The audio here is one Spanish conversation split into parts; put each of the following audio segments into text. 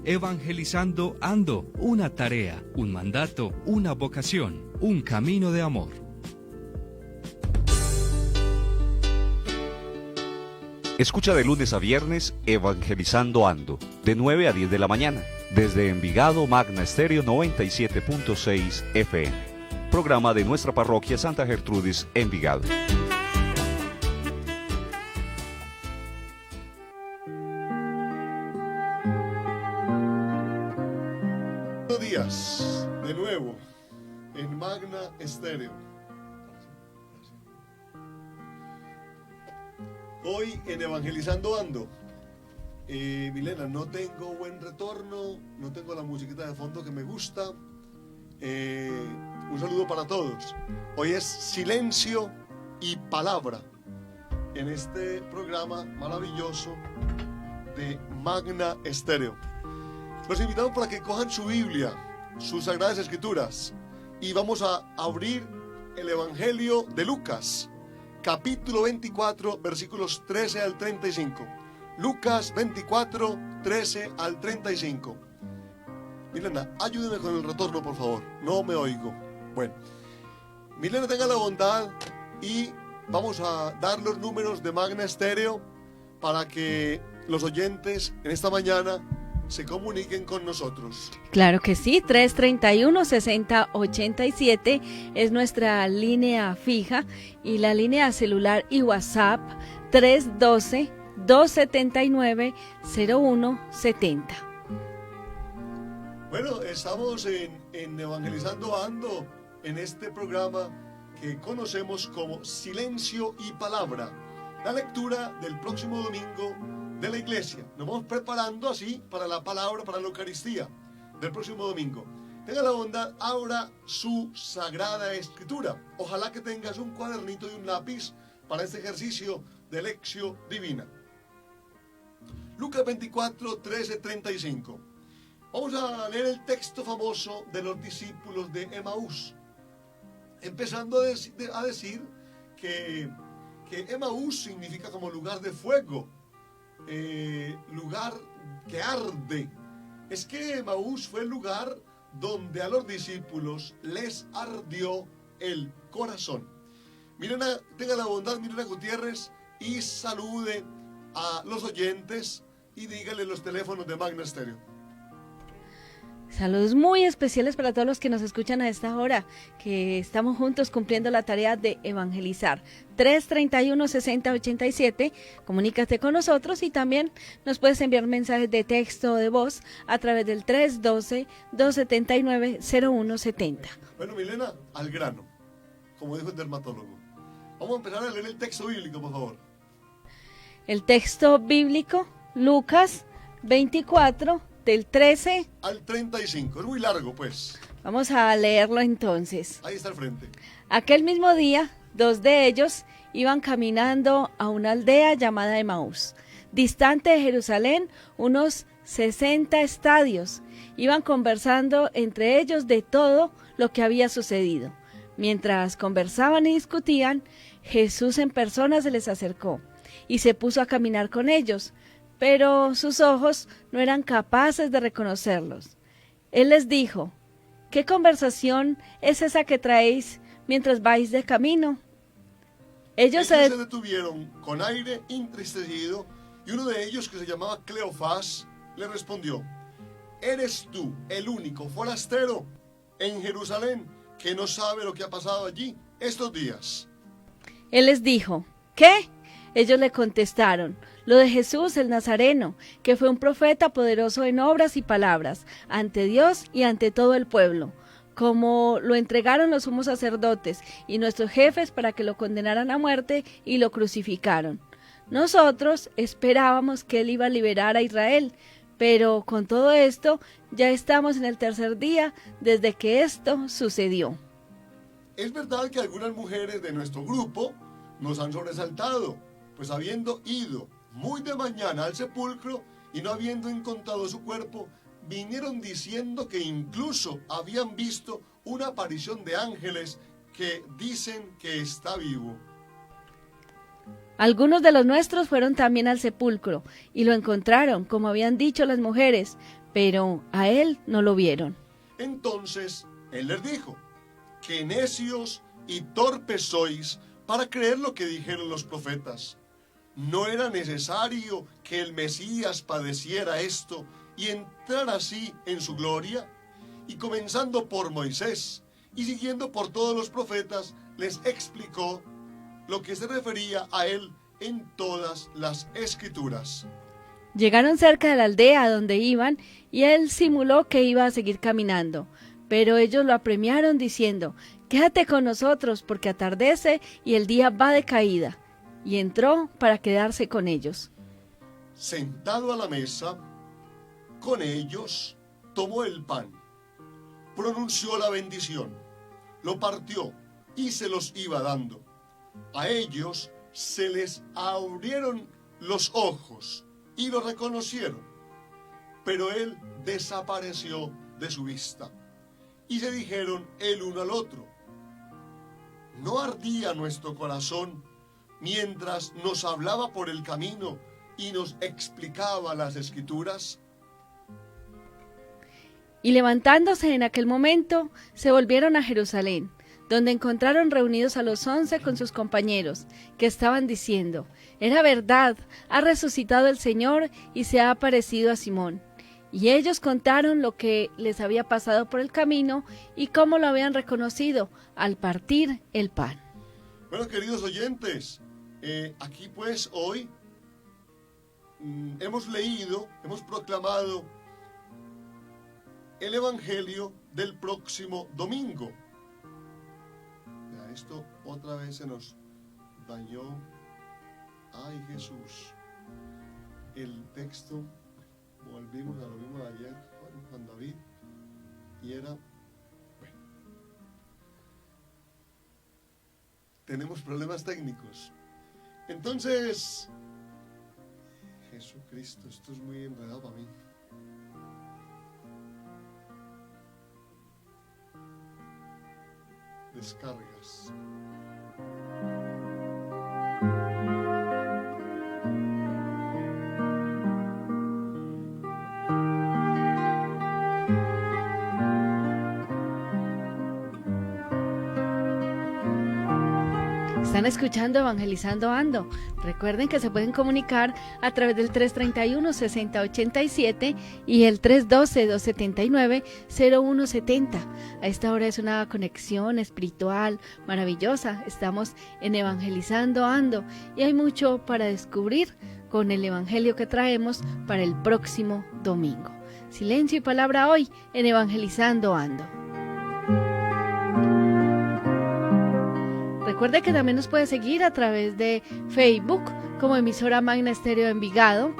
Evangelizando Ando, una tarea, un mandato, una vocación, un camino de amor. Escucha de lunes a viernes Evangelizando Ando, de 9 a 10 de la mañana, desde Envigado Magna Estéreo 97.6 FM. Programa de nuestra parroquia Santa Gertrudis, Envigado. Buenos días, de nuevo, en Magna Estéreo. Hoy en Evangelizando Ando. Milena, no tengo buen retorno, no tengo la musiquita de fondo que me gusta. Un saludo para todos. Hoy es silencio y palabra en este programa maravilloso de Magna Estéreo. Los invitamos para que cojan su Biblia, sus Sagradas Escrituras, y vamos a abrir el Evangelio de Lucas, capítulo 24, versículos 13 al 35. Lucas 24, 13 al 35. Milena, ayúdeme con el retorno, por favor. No me oigo. Bueno, Milena, tenga la bondad y vamos a dar los números de Magna Estéreo para que los oyentes en esta mañana se comuniquen con nosotros. Claro que sí, 331-6087 es nuestra línea fija y la línea celular y WhatsApp 312-279-0170. Bueno, estamos en Evangelizando Ando, en este programa que conocemos como Silencio y Palabra, la lectura del próximo domingo de la iglesia. Nos vamos preparando así para la palabra, para la Eucaristía del próximo domingo. Tenga la bondad, abra su Sagrada Escritura. Ojalá que tengas un cuadernito y un lápiz para este ejercicio de lección divina. Lucas 24, 13, 35. Vamos a leer el texto famoso de los discípulos de Emaús, empezando a decir que Emaús significa como lugar de fuego, lugar que arde. Es que Emaús fue el lugar donde a los discípulos les ardió el corazón. Tenga la bondad, Milena Gutiérrez, y salude a los oyentes y dígale los teléfonos de Magna Estéreo. Saludos muy especiales para todos los que nos escuchan a esta hora, que estamos juntos cumpliendo la tarea de evangelizar. 331-6087, comunícate con nosotros y también nos puedes enviar mensajes de texto o de voz a través del 312-279-0170. Bueno, Milena, al grano, como dijo el dermatólogo. Vamos a empezar a leer el texto bíblico, por favor. El texto bíblico, Lucas 24, del 13 al 35, es muy largo, pues. Vamos a leerlo entonces. Ahí está al frente. Aquel mismo día, dos de ellos iban caminando a una aldea llamada Emaús, distante de Jerusalén unos 60 estadios. Iban conversando entre ellos de todo lo que había sucedido. Mientras conversaban y discutían, Jesús en persona se les acercó y se puso a caminar con ellos, pero sus ojos no eran capaces de reconocerlos. Él les dijo: ¿qué conversación es esa que traéis mientras vais de camino? Ellos se detuvieron con aire entristecido, y uno de ellos, que se llamaba Cleofás, le respondió: ¿eres tú el único forastero en Jerusalén que no sabe lo que ha pasado allí estos días? Él les dijo: ¿qué? Ellos le contestaron: lo de Jesús el Nazareno, que fue un profeta poderoso en obras y palabras, ante Dios y ante todo el pueblo, como lo entregaron los sumos sacerdotes y nuestros jefes para que lo condenaran a muerte y lo crucificaron. Nosotros esperábamos que él iba a liberar a Israel, pero con todo esto ya estamos en el tercer día desde que esto sucedió. Es verdad que algunas mujeres de nuestro grupo nos han sobresaltado, pues habiendo ido muy de mañana al sepulcro y no habiendo encontrado su cuerpo, vinieron diciendo que incluso habían visto una aparición de ángeles que dicen que está vivo. Algunos de los nuestros fueron también al sepulcro y lo encontraron, como habían dicho las mujeres, pero a él no lo vieron. Entonces él les dijo: qué necios y torpes sois para creer lo que dijeron los profetas. ¿No era necesario que el Mesías padeciera esto y entrara así en su gloria? Y comenzando por Moisés y siguiendo por todos los profetas, les explicó lo que se refería a él en todas las Escrituras. Llegaron cerca de la aldea donde iban y él simuló que iba a seguir caminando, pero ellos lo apremiaron diciendo: quédate con nosotros porque atardece y el día va de caída. Y entró para quedarse con ellos. Sentado a la mesa con ellos, tomó el pan, pronunció la bendición, lo partió y se los iba dando. A ellos se les abrieron los ojos y lo reconocieron, pero él desapareció de su vista. Y se dijeron el uno al otro: ¿no ardía nuestro corazón mientras nos hablaba por el camino y nos explicaba las Escrituras? Y levantándose en aquel momento, se volvieron a Jerusalén, donde encontraron reunidos a los 11 con sus compañeros, que estaban diciendo: era verdad, ha resucitado el Señor y se ha aparecido a Simón. Y ellos contaron lo que les había pasado por el camino y cómo lo habían reconocido al partir el pan. Bueno, queridos oyentes, aquí pues hoy hemos leído, hemos proclamado el Evangelio del próximo domingo. Ya, esto otra vez se nos dañó. Ay, Jesús. El texto, volvimos a lo mismo de ayer con Juan David, y era, bueno, tenemos problemas técnicos. Entonces, Jesucristo, esto es muy enredado para mí. Descargas. Están escuchando Evangelizando Ando. Recuerden que se pueden comunicar a través del 331-6087 y el 312-279-0170. A esta hora es una conexión espiritual maravillosa. Estamos en Evangelizando Ando y hay mucho para descubrir con el Evangelio que traemos para el próximo domingo. Silencio y palabra hoy en Evangelizando Ando. Recuerde que también nos puede seguir a través de Facebook como emisora Magna Estéreo Envigado.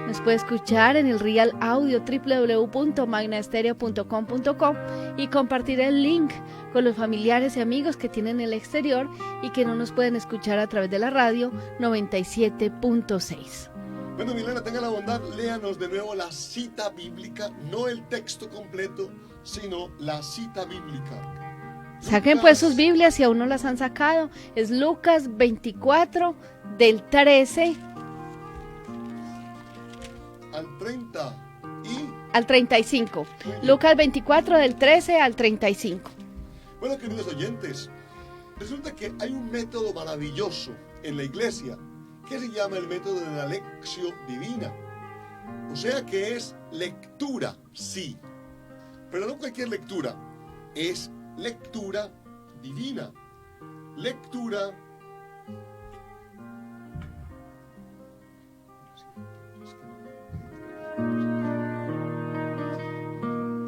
Nos puede escuchar en el Real Audio www.magnaestereo.com.co y compartir el link con los familiares y amigos que tienen en el exterior y que no nos pueden escuchar a través de la radio 97.6. Bueno, Milena, tenga la bondad, léanos de nuevo la cita bíblica, no el texto completo, sino la cita bíblica. Saquen pues sus Biblias si aún no las han sacado. Es Lucas 24 del 13 al 30 y al 35. Lucas 24 del 13 al 35. Bueno, queridos oyentes, resulta que hay un método maravilloso en la iglesia que se llama el método de la lección divina. O sea que es lectura, sí, pero no cualquier lectura, es lectura divina. Lectura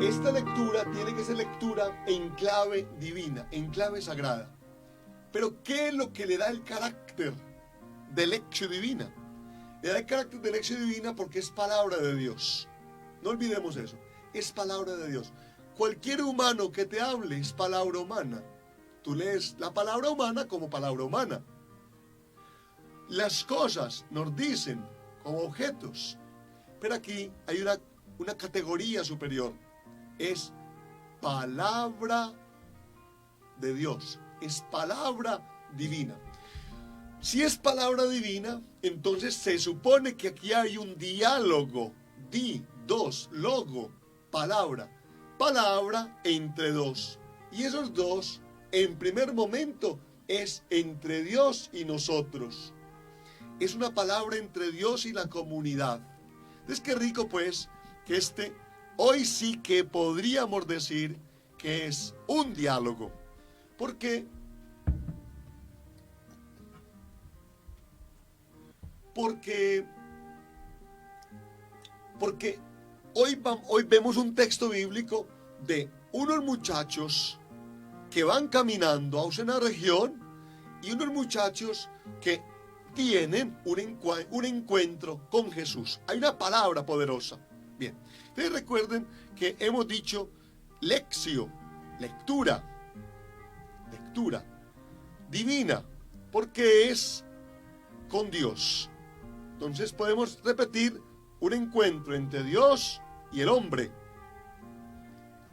esta lectura tiene que ser lectura en clave divina, en clave sagrada. Pero ¿qué es lo que le da el carácter de lección divina? Le da el carácter de lección divina porque es palabra de Dios. No olvidemos eso, es palabra de Dios. Cualquier humano que te hable es palabra humana. Tú lees la palabra humana como palabra humana. Las cosas nos dicen como objetos. Pero aquí hay una categoría superior. Es palabra de Dios. Es palabra divina. Si es palabra divina, entonces se supone que aquí hay un diálogo. dos, logo, palabra, palabra entre dos. Y esos dos, en primer momento, es entre Dios y nosotros. Es una palabra entre Dios y la comunidad. Es que rico pues que hoy sí que podríamos decir que es un diálogo. Porque hoy vemos un texto bíblico de unos muchachos que van caminando a una región y unos muchachos que tienen un encuentro con Jesús. Hay una palabra poderosa. Bien, ustedes recuerden que hemos dicho lectio, lectura divina, porque es con Dios. Entonces podemos repetir un encuentro entre Dios y el hombre.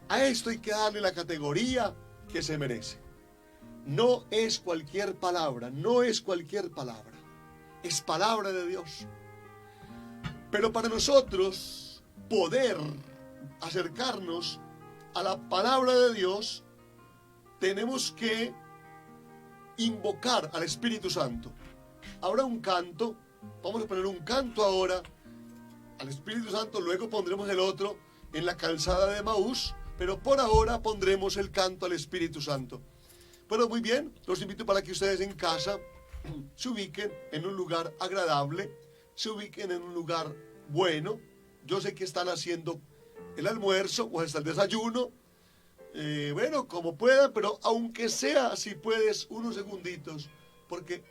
A esto hay que darle la categoría que se merece. No es cualquier palabra, es palabra de Dios. Pero para nosotros poder acercarnos a la palabra de Dios, tenemos que invocar al Espíritu Santo. Habrá un canto, vamos a poner un canto ahora al Espíritu Santo, luego pondremos el otro en la calzada de Emaús, pero por ahora pondremos el canto al Espíritu Santo. Bueno, muy bien, los invito para que ustedes en casa se ubiquen en un lugar agradable, se ubiquen en un lugar bueno. Yo sé que están haciendo el almuerzo o hasta el desayuno, bueno, como puedan, pero aunque sea, si puedes, unos segunditos, porque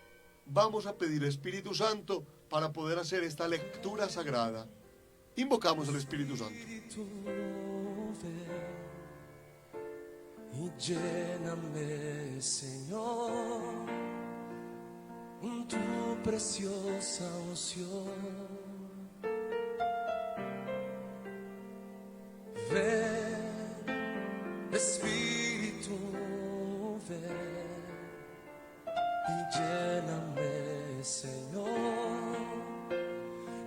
vamos a pedir Espíritu Santo para poder hacer esta lectura sagrada. Invocamos al Espíritu Santo. Y lléname, Señor, tu preciosa unción. Ven, Espíritu, ven y lléname, Señor,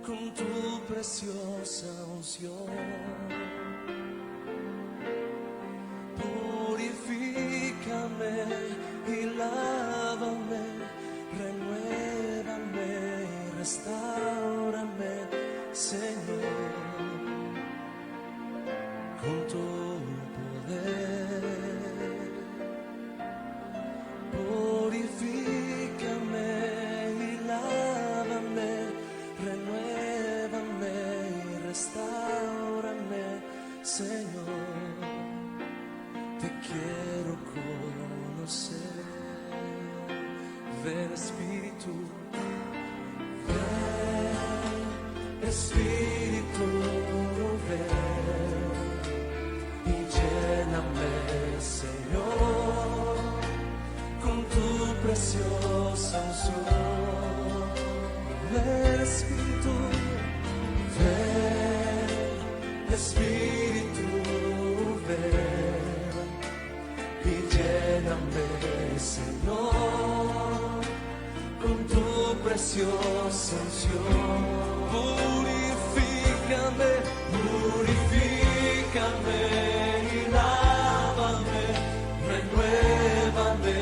con tu preciosa unción. Purifícame y lávame, renuévame y restáurame, Señor, con tu poder. Purifícame y lávame, renuévame y restáurame, Señor. Te quiero conocer. Ven, Espíritu, ven, Espíritu, ven y lléname, Señor, con tu preciosa unción. Ven, Espíritu, ven, Espíritu, ven y lléname, Señor, con tu preciosa unción. Purifícame, purifícame y lávame, renuévame,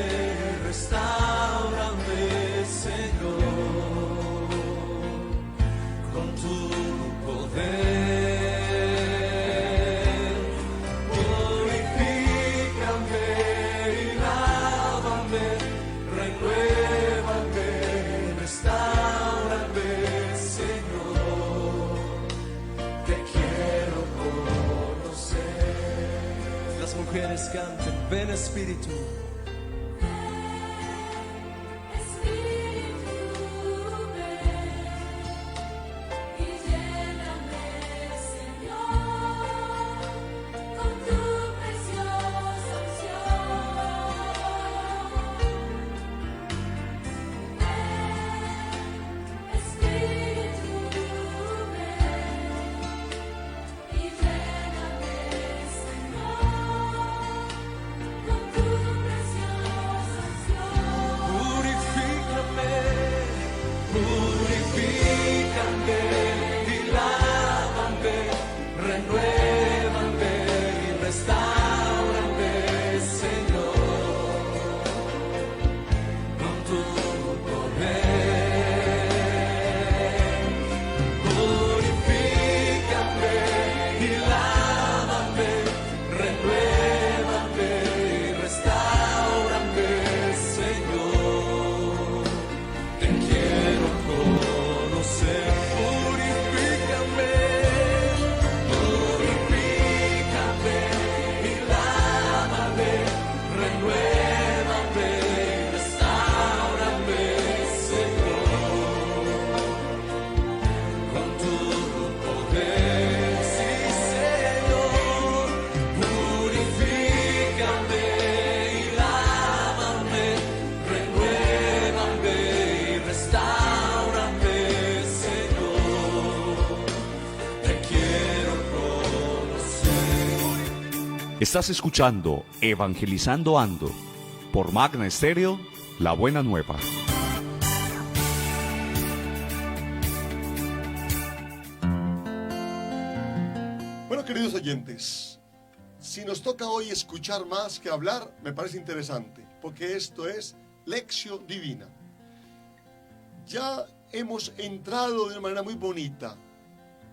restáurame, Señor, con tu poder. Mujeres canten, ven Espíritu. Purifícame renuévame y restáurame, Señor, con tu poder. Purifícame y lávame, renuévame y restáurame, Señor. Te quiero conocer. Purifícame, purifícame y lávame, renuévame y restáurame, Señor, con tu poder. Sí, Señor, purifícame y lávame, renuévame y restáurame, Señor. Te quiero conocer. Estás escuchando Evangelizando Ando por Magna Estéreo, La Buena Nueva. Bueno, queridos oyentes, si nos toca hoy escuchar más que hablar, me parece interesante, porque esto es Lección Divina. Ya hemos entrado de una manera muy bonita.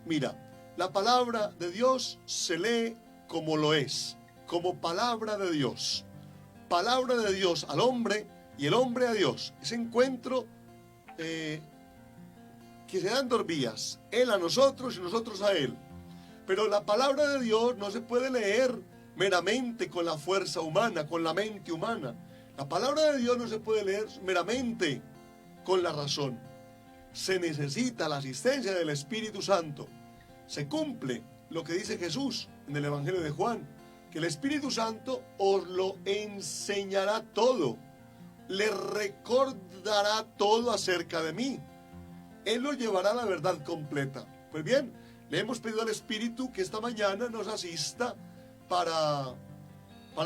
Mira, la palabra de Dios se lee como lo es, como palabra de Dios. Palabra de Dios al hombre y el hombre a Dios. Ese encuentro que se da en dos vías, Él a nosotros y nosotros a Él. Pero la palabra de Dios no se puede leer meramente con la fuerza humana, con la mente humana. La palabra de Dios no se puede leer meramente con la razón. Se necesita la asistencia del Espíritu Santo. Se cumple lo que dice Jesús en el Evangelio de Juan, que el Espíritu Santo os lo enseñará todo, le recordará todo acerca de mí. Él lo llevará a la verdad completa. Pues bien, le hemos pedido al Espíritu que esta mañana nos asista para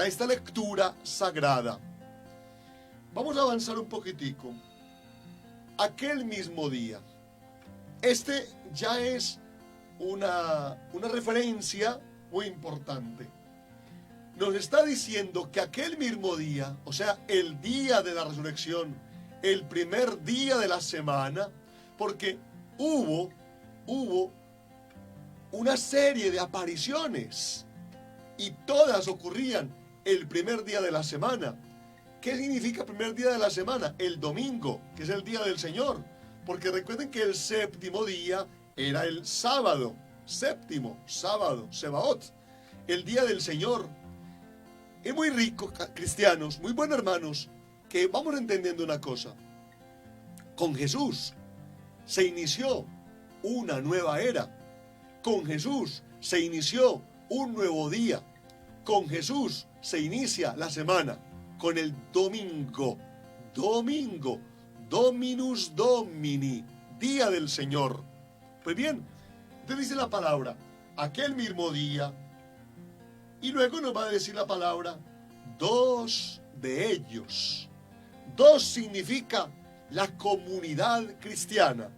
esta lectura sagrada. Vamos a avanzar un poquitico. Aquel mismo día. Este ya es una referencia muy importante. Nos está diciendo que aquel mismo día, o sea, el día de la resurrección, el primer día de la semana, porque hubo una serie de apariciones y todas ocurrían el primer día de la semana. ¿Qué significa primer día de la semana? El domingo, que es el día del Señor. Porque recuerden que el séptimo día era el sábado. Séptimo, sábado, Sebaot, el día del Señor. Es muy rico, cristianos, muy buenos hermanos, que vamos entendiendo una cosa. Con Jesús se inició una nueva era. Con Jesús se inició un nuevo día. Con Jesús se inicia la semana. Con el domingo. Domingo. Dominus Domini. Día del Señor. Pues bien, te dice la palabra, aquel mismo día. Y luego nos va a decir la palabra, dos de ellos. Dos significa la comunidad cristiana.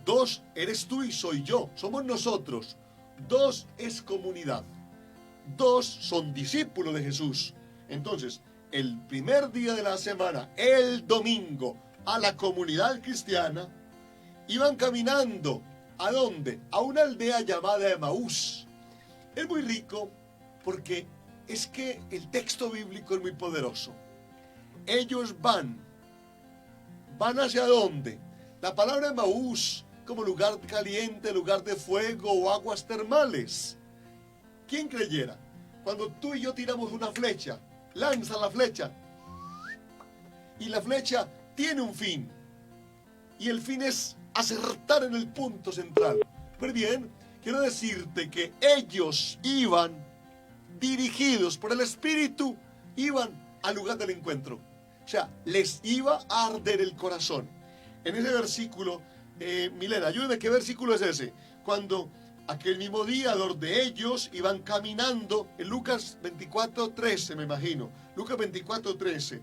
Dos eres tú y soy yo. Somos nosotros. Dos es comunidad. Dos son discípulos de Jesús. Entonces, el primer día de la semana, el domingo, a la comunidad cristiana, iban caminando. ¿A dónde? A una aldea llamada Emaús. Es muy rico porque es que el texto bíblico es muy poderoso. Ellos van hacia dónde. La palabra Emaús, como lugar caliente, lugar de fuego o aguas termales. ¿Quién creyera? Cuando tú y yo tiramos una flecha, lanza la flecha y la flecha tiene un fin y el fin es acertar en el punto central. Pues bien, quiero decirte que ellos iban dirigidos por el Espíritu, iban al lugar del encuentro. O sea, les iba a arder el corazón. En ese versículo, Milena, ayúdeme, ¿qué versículo es ese? Cuando aquel mismo día, los de ellos iban caminando, en Lucas 24:13, me imagino, Lucas 24:13,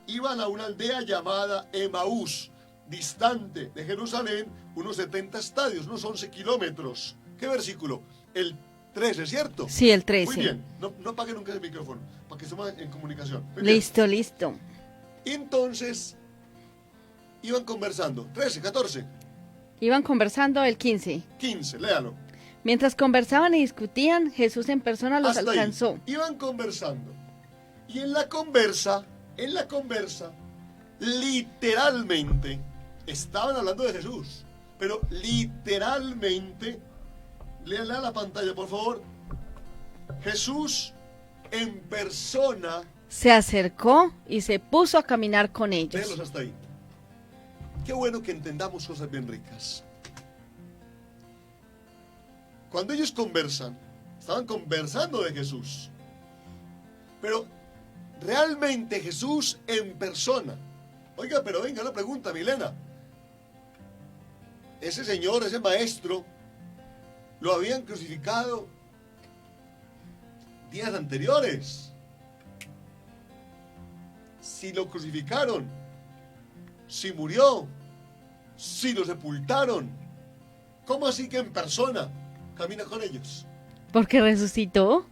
iban a una aldea llamada Emaús, distante de Jerusalén, unos 70 estadios, unos 11 kilómetros. ¿Qué versículo? El 13, ¿cierto? Sí, el 13. Muy bien, no apague nunca el micrófono, para que estemos en comunicación. Muy bien. Listo, listo. Entonces, iban conversando. 13, 14, Iban conversando el 15. 15, léalo. Mientras conversaban y discutían, Jesús en persona los Hasta ahí. alcanzó. Iban conversando. Y en la conversa, literalmente, estaban hablando de Jesús. Pero literalmente, léala a la pantalla, por favor. Jesús en persona. Se acercó y se puso a caminar con ellos. Léelos hasta ahí. Qué bueno que entendamos cosas bien ricas. Cuando ellos conversan, estaban conversando de Jesús. Pero realmente Jesús en persona. Oiga, pero venga la pregunta, Milena. Ese señor, ese maestro, lo habían crucificado días anteriores. Si lo crucificaron, si murió, si lo sepultaron, ¿cómo así que en persona camina con ellos? Porque resucitó.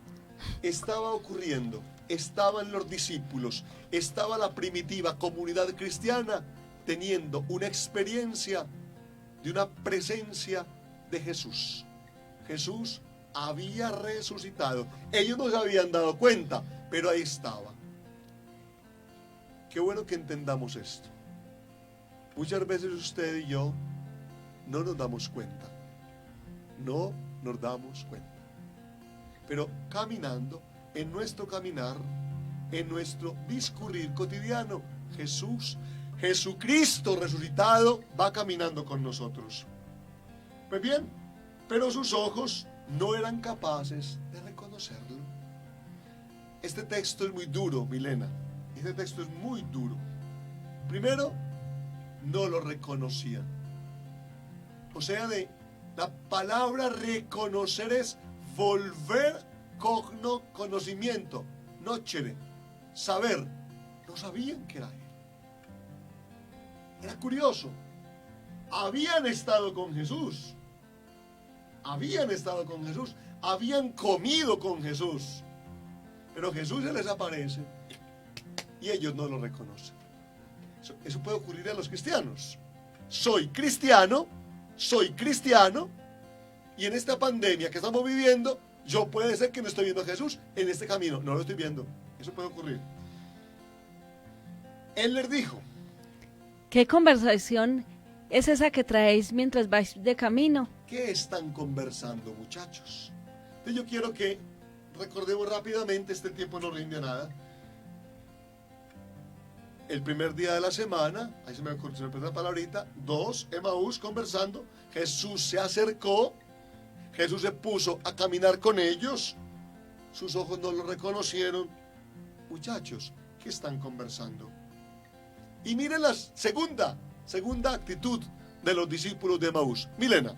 Estaba ocurriendo, estaban los discípulos, estaba la primitiva comunidad cristiana teniendo una experiencia de una presencia de Jesús. Jesús había resucitado. Ellos no se habían dado cuenta, pero ahí estaba. Qué bueno que entendamos esto. Muchas veces usted y yo no nos damos cuenta. No nos damos cuenta. Pero caminando, en nuestro caminar, en nuestro discurrir cotidiano, Jesucristo resucitado va caminando con nosotros. Pues bien, pero sus ojos no eran capaces de reconocerlo. Este texto es muy duro, Milena. Este texto es muy duro. Primero, no lo reconocían. O sea, la palabra reconocer es volver conocimiento, nocere, saber. No sabían que era él. Era curioso. Habían estado con Jesús. Habían comido con Jesús. Pero Jesús se les aparece y ellos no lo reconocen. Eso puede ocurrir a los cristianos. Soy cristiano, y en esta pandemia que estamos viviendo, yo puede ser que no estoy viendo a Jesús en este camino, no lo estoy viendo. Eso puede ocurrir. Él les dijo: ¿Qué conversación es esa que traéis mientras vais de camino? ¿qué están conversando, muchachos? Entonces yo quiero que recordemos rápidamente, este tiempo no rinde a nada. El primer día de la semana, ahí se me ocurrió la palabrita, 2, Emaús conversando, Jesús se acercó, Jesús se puso a caminar con ellos, sus ojos no lo reconocieron. Muchachos, ¿qué están conversando? Y miren la segunda actitud de los discípulos de Emaús. Milena.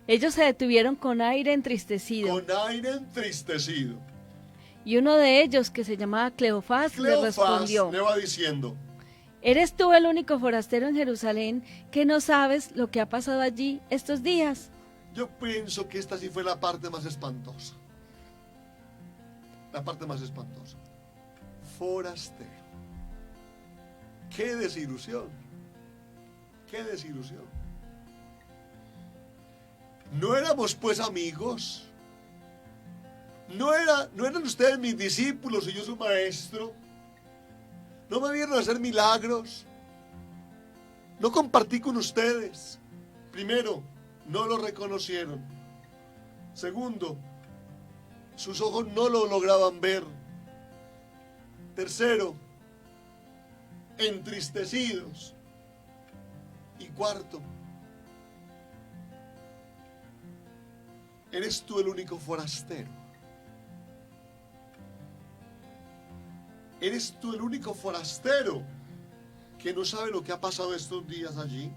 Ellos se detuvieron con aire entristecido. Con aire entristecido. Y uno de ellos, que se llamaba Cleofás, le respondió: le va diciendo: ¿eres tú el único forastero en Jerusalén que no sabes lo que ha pasado allí estos días? Yo pienso que esta sí fue la parte más espantosa. La parte más espantosa. Forastero. ¡Qué desilusión! ¡Qué desilusión! ¿No éramos pues amigos? ¿No eran ustedes mis discípulos y yo su maestro? ¿No me vieron hacer milagros? ¿No compartí con ustedes? Primero, no lo reconocieron. Segundo, sus ojos no lo lograban ver. Tercero, entristecidos. Y cuarto, ¿eres tú el único forastero? ¿Eres tú el único forastero que no sabe lo que ha pasado estos días allí?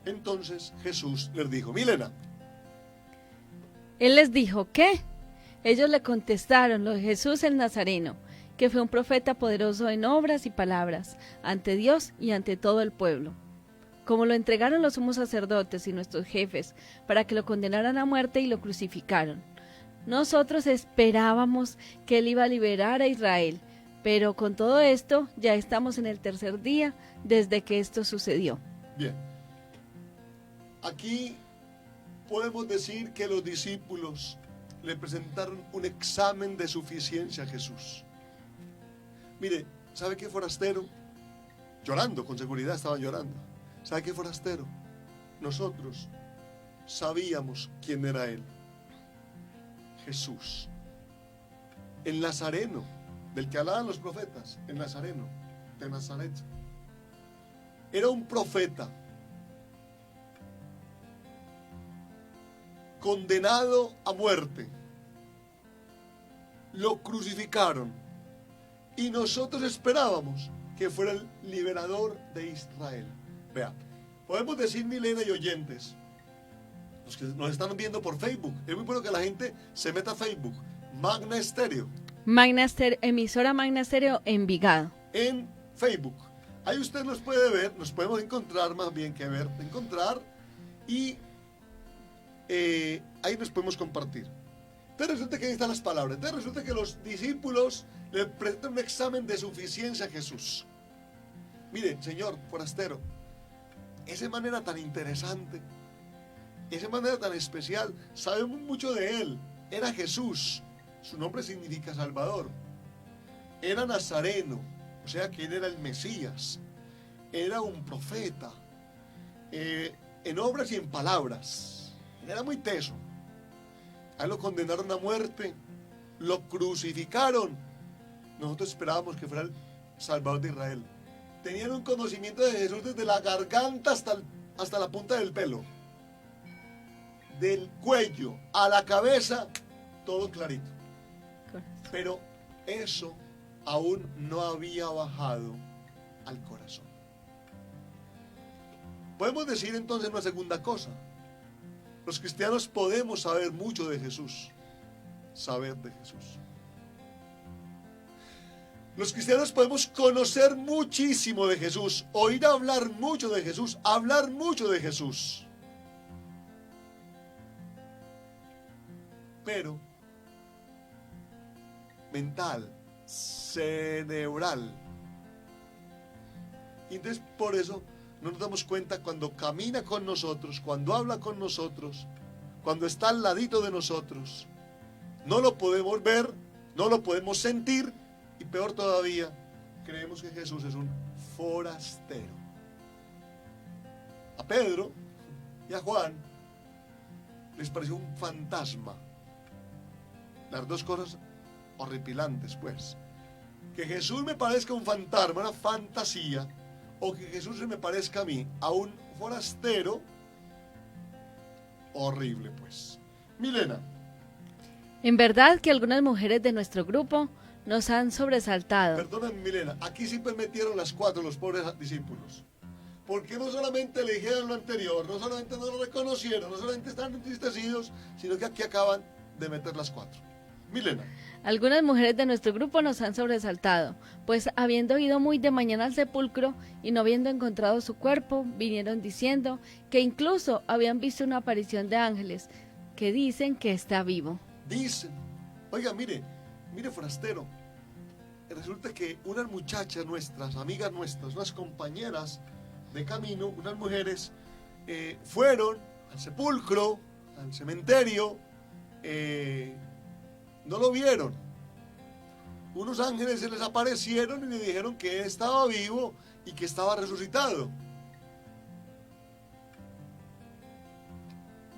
Entonces Jesús les dijo: Milena. Él les dijo: ¿qué? Ellos le contestaron: lo de Jesús el Nazareno, que fue un profeta poderoso en obras y palabras, ante Dios y ante todo el pueblo. como lo entregaron los sumos sacerdotes y nuestros jefes para que lo condenaran a muerte y lo crucificaron. Nosotros esperábamos que él iba a liberar a Israel, pero con todo esto ya estamos en el tercer día desde que esto sucedió. Bien. Aquí podemos decir que los discípulos le presentaron un examen de suficiencia a Jesús. Mire, ¿sabe qué, forastero? Llorando, con seguridad estaban llorando. ¿Sabe qué, forastero? Nosotros sabíamos quién era él. Jesús. El Nazareno, del que hablaban los profetas, el Nazareno, de Nazaret. Era un profeta condenado a muerte. Lo crucificaron y nosotros esperábamos que fuera el liberador de Israel. Vea, podemos decir, Milena y oyentes, los que nos están viendo por Facebook, es muy bueno que la gente se meta a Facebook, Magna Estéreo, Emisora Magna Estéreo Envigado. en Facebook. Ahí usted nos puede ver, nos podemos encontrar, más bien que ver, encontrar, y ahí nos podemos compartir. Entonces resulta que ahí están las palabras. Entonces resulta que los discípulos le presentan un examen de suficiencia a Jesús. Mire, señor forastero, esa manera tan interesante, esa manera tan especial, sabemos mucho de él. Era Jesús, su nombre significa Salvador. Era Nazareno, o sea que él era el Mesías. Era un profeta, en obras y en palabras. Era muy teso. A él lo condenaron a muerte, lo crucificaron. Nosotros esperábamos que fuera el Salvador de Israel. Tenían un conocimiento de Jesús desde la garganta hasta la punta del pelo. Del cuello a la cabeza, todo clarito. Pero eso aún no había bajado al corazón. Podemos decir entonces una segunda cosa. Los cristianos podemos saber mucho de Jesús. Saber de Jesús. Los cristianos podemos conocer muchísimo de Jesús, oír hablar mucho de Jesús, hablar mucho de Jesús. Pero mental, cerebral. Y entonces por eso no nos damos cuenta cuando camina con nosotros, cuando habla con nosotros, cuando está al ladito de nosotros. No lo podemos ver, no lo podemos sentir y peor todavía, creemos que Jesús es un forastero. A Pedro y a Juan les pareció un fantasma. Las dos cosas horripilantes, pues. Que Jesús me parezca un fantasma, una fantasía, o que Jesús se me parezca a mí, a un forastero, horrible, pues. Milena. En verdad que algunas mujeres de nuestro grupo nos han sobresaltado. Perdóname, Milena, aquí sí metieron las cuatro los pobres discípulos. Porque no solamente le dijeron lo anterior, no solamente no lo reconocieron, no solamente están entristecidos, sino que aquí acaban de meter las cuatro. Milena. Algunas mujeres de nuestro grupo nos han sobresaltado, pues habiendo ido muy de mañana al sepulcro y no habiendo encontrado su cuerpo, vinieron diciendo que incluso habían visto una aparición de ángeles que dicen que está vivo. Dicen, oiga, mire forastero, resulta que unas muchachas nuestras, amigas nuestras, unas compañeras de camino, unas mujeres, fueron al sepulcro, al cementerio, no lo vieron. Unos ángeles se les aparecieron y le dijeron que él estaba vivo y que estaba resucitado.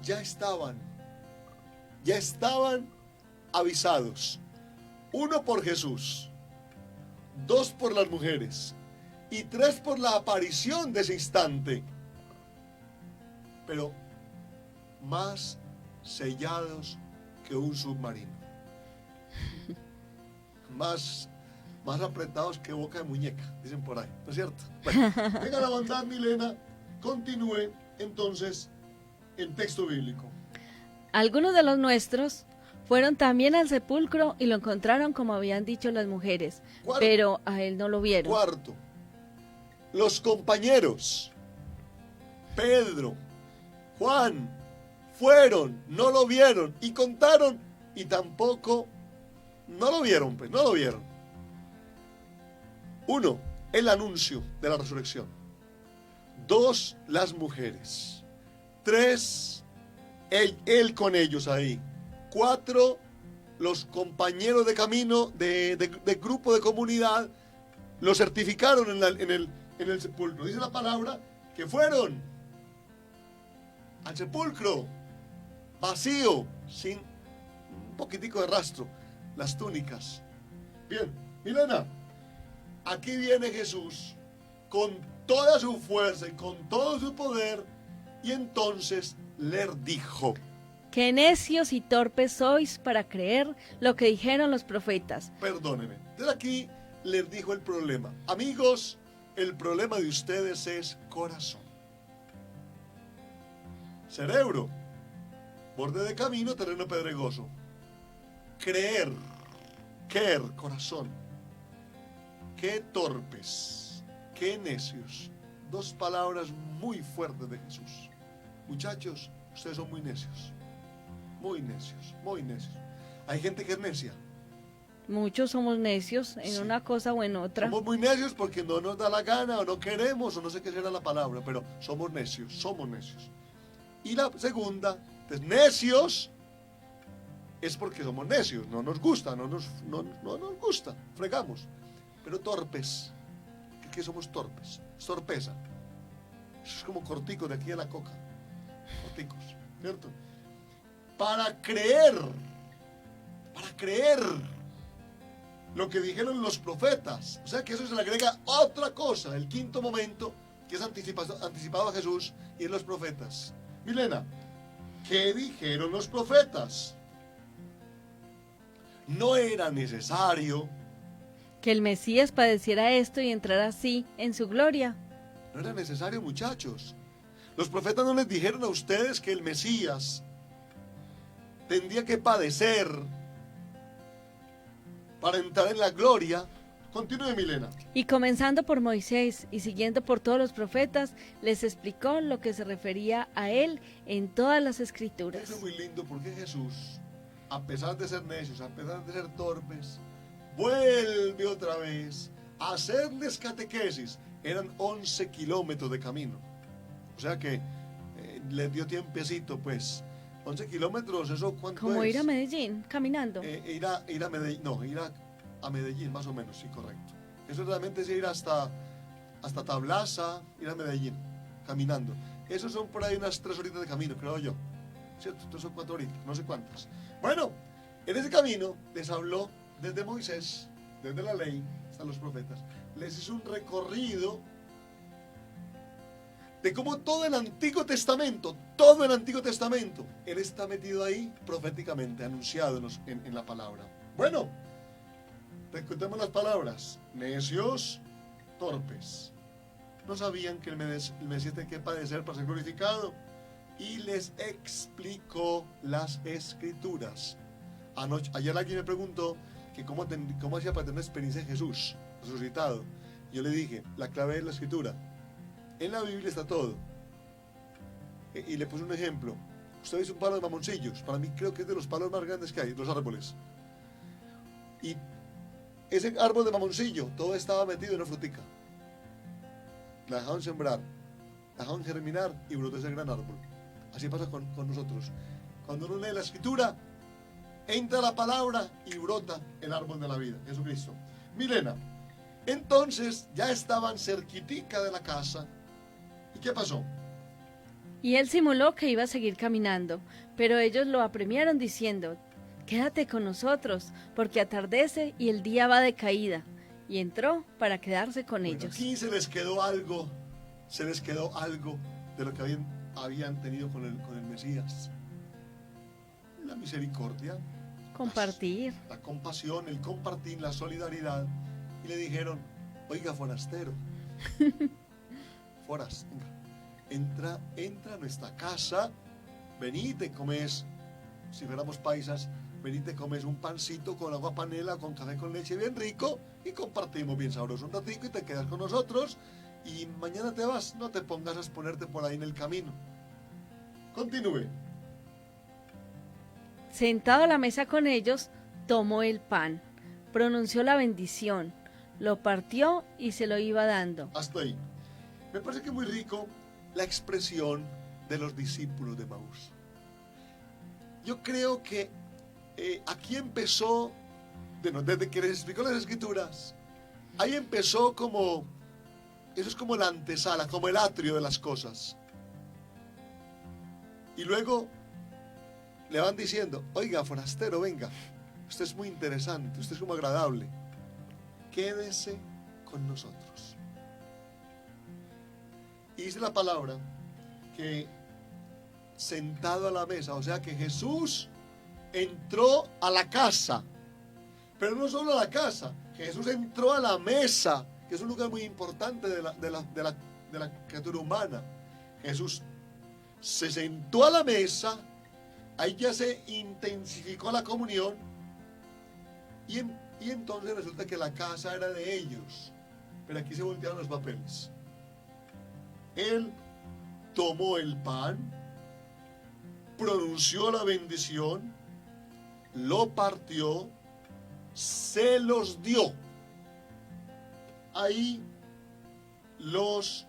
Ya estaban avisados. 1 por Jesús, 2 por las mujeres y 3 por la aparición de ese instante. Pero más sellados que un submarino. Más apretados que boca de muñeca, dicen por ahí, ¿no es cierto? Bueno, venga la bondad, Milena, continúe entonces el texto bíblico. Algunos de los nuestros fueron también al sepulcro y lo encontraron como habían dicho las mujeres, pero a él no lo vieron. Cuarto, los compañeros Pedro, Juan, fueron, no lo vieron y contaron y tampoco no lo vieron, pues no lo vieron. 1, el anuncio de la resurrección. 2, las mujeres. 3, él con ellos ahí. 4, los compañeros de camino, de grupo, de comunidad, lo certificaron en el sepulcro. Dice la palabra que fueron al sepulcro vacío, sin un poquitico de rastro, las túnicas. Bien, Milena, aquí viene Jesús con toda su fuerza y con todo su poder, y entonces les dijo: Qué necios y torpes sois para creer lo que dijeron los profetas. perdóneme. Desde aquí les dijo el problema. Amigos, el problema de ustedes es corazón. Cerebro, borde de camino, terreno pedregoso. Creer, corazón. Qué torpes, qué necios. 2 palabras muy fuertes de Jesús. Muchachos, ustedes son muy necios. Muy necios, muy necios. Hay gente que es necia. Muchos somos necios en Sí. una cosa o en otra. Somos muy necios porque no nos da la gana o no queremos o no sé qué será la palabra, pero somos necios, somos necios. Y la segunda, pues necios, es porque somos necios, no nos gusta, no nos gusta, fregamos. Pero torpes, ¿qué somos torpes? Es torpeza. Eso es como corticos de aquí a la coca. Corticos, ¿cierto? Para creer lo que dijeron los profetas. O sea que eso se le agrega otra cosa, el quinto momento, que es anticipado a Jesús, y en los profetas. Milena, ¿qué dijeron los profetas? No era necesario, Que el Mesías padeciera esto y entrara así en su gloria. no era necesario, muchachos. Los profetas no les dijeron a ustedes que el Mesías tendría que padecer para entrar en la gloria. Continúe, Milena. Y comenzando por Moisés y siguiendo por todos los profetas, les explicó lo que se refería a él en todas las escrituras. Eso es muy lindo porque Jesús, a pesar de ser necios, a pesar de ser torpes, vuelve otra vez a hacerles catequesis. Eran 11 kilómetros de camino. O sea que les dio tiempecito, pues. 11 kilómetros, ¿eso cuánto Como es? ir a Medellín caminando. Ir a Medellín, no, ir a Medellín, más o menos, sí, correcto. Eso realmente es ir hasta Tablaza, ir a Medellín, caminando. Esos son por ahí unas 3 horitas de camino, creo yo. ¿Cierto? Entonces son 4 horitas, no sé cuántas. Bueno, en ese camino les habló desde Moisés, desde la ley, hasta los profetas. Les hizo un recorrido de cómo todo el Antiguo Testamento, Él está metido ahí proféticamente, anunciado en la palabra. Bueno, recordemos las palabras: necios, torpes. No sabían que el Mesías tenía que padecer para ser glorificado. Y les explicó las Escrituras. Ayer alguien me preguntó que cómo hacía para tener una experiencia de Jesús resucitado. Yo le dije, la clave es la Escritura. En la Biblia está todo. Y le puse un ejemplo. Usted dice un palo de mamoncillos. Para mí creo que es de los palos más grandes que hay, los árboles. Y ese árbol de mamoncillo, todo estaba metido en una frutica. La dejaron sembrar, la dejaron germinar y brotó ese gran árbol. Así pasa con nosotros. Cuando uno lee la Escritura, entra la palabra y brota el árbol de la vida, Jesucristo. Milena, entonces ya estaban cerquitica de la casa. ¿Y qué pasó? Y él simuló que iba a seguir caminando, pero ellos lo apremiaron diciendo: Quédate con nosotros, porque atardece y el día va de caída. Y entró para quedarse con Bueno, ellos. aquí se les quedó algo de lo que habían tenido con el Mesías. La misericordia, Compartir. la compasión, el compartir, la solidaridad. Y le dijeron: oiga, forastero, entra a nuestra casa, vení y te comes, si fuéramos paisas, vení y te comes un pancito con agua panela, con café con leche bien rico, y compartimos bien sabroso un ratico y te quedas con nosotros y mañana te vas, no te pongas a ponerte por ahí en el camino. Continúe. Sentado a la mesa con ellos, tomó el pan, pronunció la bendición, lo partió y se lo iba dando. Hasta ahí. Me parece que es muy rico la expresión de los discípulos de Maús. Yo creo que aquí empezó, desde que les explicó las escrituras, ahí empezó como, eso es como la antesala, como el atrio de las cosas. Y luego le van diciendo, oiga, forastero, venga, usted es muy interesante, usted es como agradable, quédese con nosotros. Y dice la palabra que sentado a la mesa, o sea que Jesús entró a la casa, pero no solo a la casa, Jesús entró a la mesa, que es un lugar muy importante de la criatura humana. Jesús se sentó a la mesa, ahí ya se intensificó la comunión, y entonces resulta que la casa era de ellos, pero aquí se voltearon los papeles. Él tomó el pan, pronunció la bendición, lo partió, se los dio. Ahí los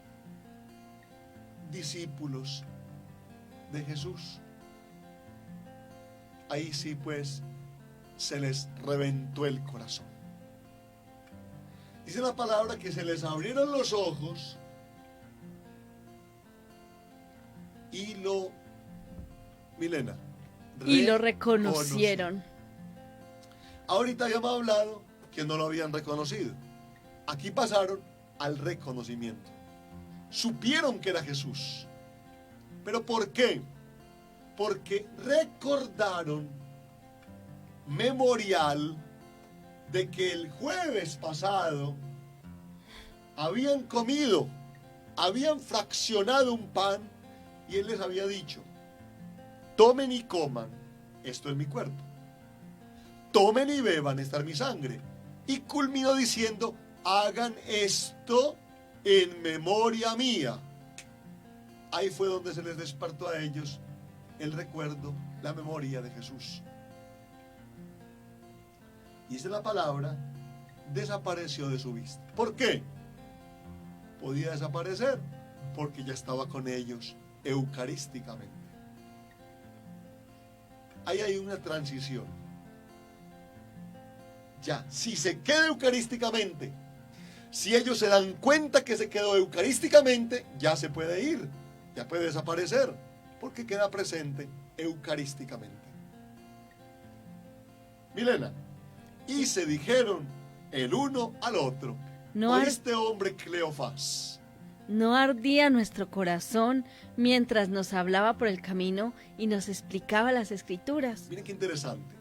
discípulos de Jesús, ahí sí pues se les reventó el corazón. Dice la palabra que se les abrieron los ojos y lo reconocieron. Ahorita habíamos hablado que no lo habían reconocido. Aquí pasaron al reconocimiento. Supieron que era Jesús. ¿Pero por qué? Porque recordaron memorial de que el jueves pasado habían comido, habían fraccionado un pan y Él les había dicho, tomen y coman, esto es mi cuerpo. Tomen y beban, esta es mi sangre. Y culminó diciendo, hagan esto en memoria mía. Ahí fue donde se les despertó a ellos el recuerdo, la memoria de Jesús. Y dice la palabra, desapareció de su vista. ¿Por qué? Podía desaparecer porque ya estaba con ellos eucarísticamente. Ahí hay una transición. Ya, si se queda eucarísticamente, si ellos se dan cuenta que se quedó eucarísticamente, ya se puede ir, ya puede desaparecer, porque queda presente eucarísticamente. Milena, y se dijeron el uno al otro, ¿oíste, hombre Cleofás? ¿No ardía nuestro corazón mientras nos hablaba por el camino y nos explicaba las escrituras? Miren qué interesante.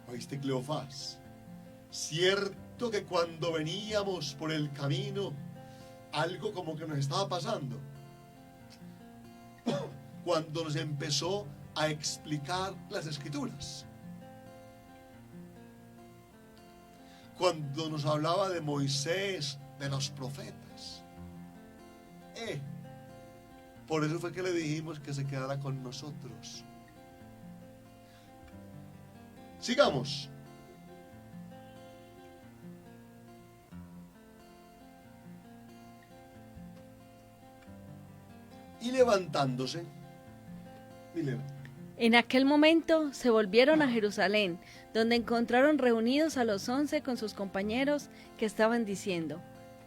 ¿Oíste, Cleofás? Cierto que cuando veníamos por el camino, algo como que nos estaba pasando. Cuando nos empezó a explicar las escrituras. Cuando nos hablaba de Moisés, de los profetas. Por eso fue que le dijimos que se quedara con nosotros. Sigamos. Y levantándose, Milena. En aquel momento se volvieron a Jerusalén, donde encontraron reunidos a los 11 con sus compañeros que estaban diciendo,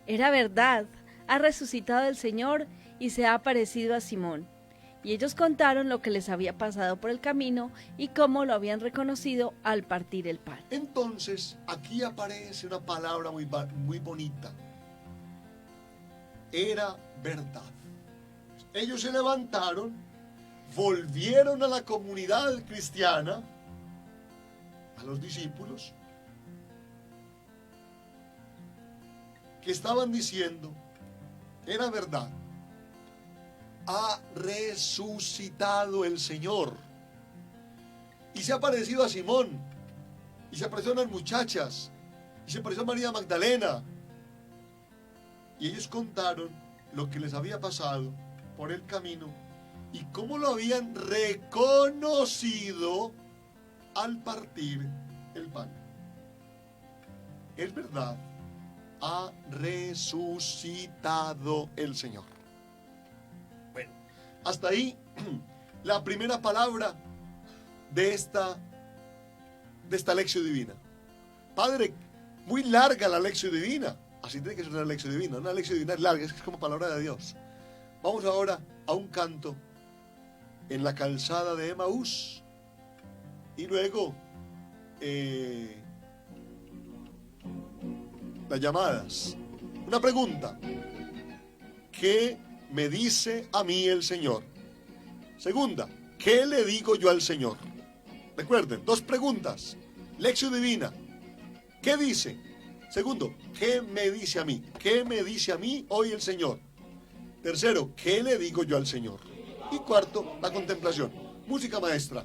era verdad, ha resucitado el Señor y se ha aparecido a Simón. Y ellos contaron lo que les había pasado por el camino y cómo lo habían reconocido al partir el pan. Entonces, aquí aparece una palabra muy bonita. Era verdad. Ellos se levantaron, volvieron a la comunidad cristiana, a los discípulos, que estaban diciendo, era verdad, ha resucitado el Señor. Y se ha parecido a Simón, y se apareció a las muchachas, y se apareció a María Magdalena. y ellos contaron lo que les había pasado por el camino y cómo lo habían reconocido al partir el pan. Es verdad, ha resucitado el Señor. Bueno, hasta ahí la primera palabra de esta lección divina. Padre, muy larga la lección divina. Así tiene que ser una lección divina. Una lección divina es larga, es como palabra de Dios. Vamos ahora a un canto en la calzada de Emaús. Y luego las llamadas. Una pregunta. ¿Qué me dice a mí el Señor? Segunda, ¿qué le digo yo al Señor? Recuerden, 2 preguntas. Lección divina. ¿Qué dice? Segundo, ¿qué me dice a mí? ¿Qué me dice a mí hoy el Señor? Tercero, ¿qué le digo yo al Señor? Y cuarto, la contemplación. Música maestra.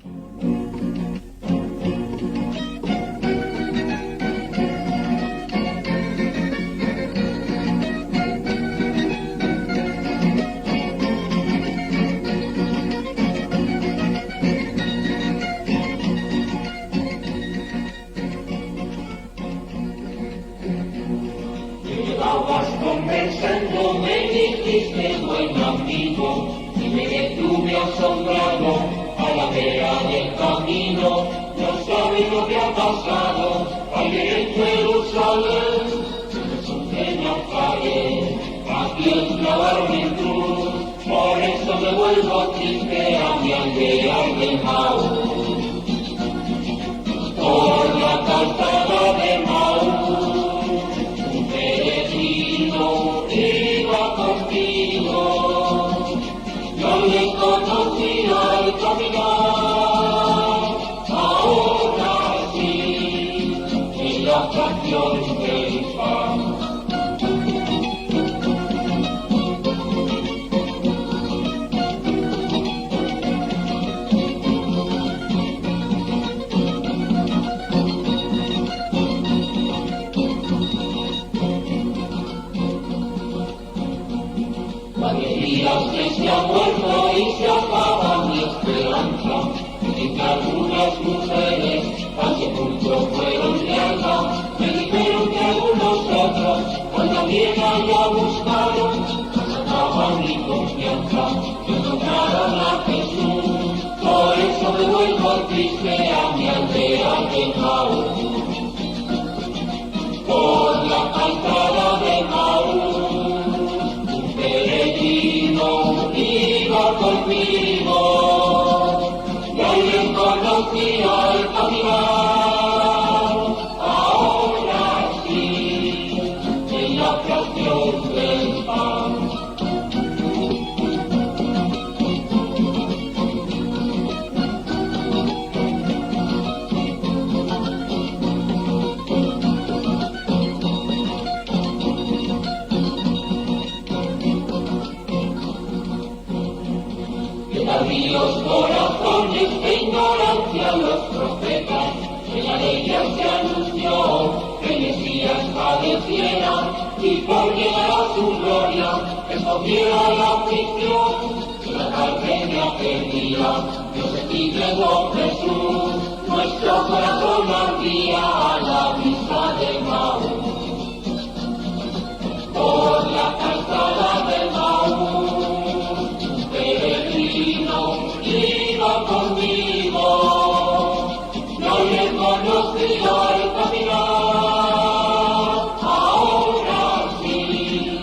Convenzándome, dijiste buen amigo, y me detuve asombrado a la vera del camino. No sabes lo que ha pasado, ayer en Jerusalén, se me naufragué, aquí clavaron en cruz, por eso me vuelvo triste a mi aldea de Maús. Por la calzada de Maús, iba contigo, yo le conocía al caminar, ahora sí, en la canción del pan. Que se ha muerto y se acaba mi esperanza, y que algunas mujeres al sepulcro fueron de alma, me dijeron que algunos otros, cuando vienen ya buscaron, sacaban mi confianza, y encontraron a Jesús, por eso me vuelvo triste a mi aldea de Maús. Por la calzada de Maús, peregrino iba conmigo, yo le conocía al caminar, ahora sí, en la fracción del pan. Los corazones de ignorancia los profetas, que la ley ya se anunció, que el Mesías padeciera, y por llegar a su gloria, escogiera la aflicción, que la carne de aquel día, Dios se entregó Jesús, nuestro corazón ardía a la vista de Maús. Por la calzada de Maús, peregrino iba conmigo, yo le conocía al caminar, ahora sí,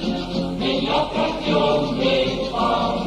en la fracción del pan.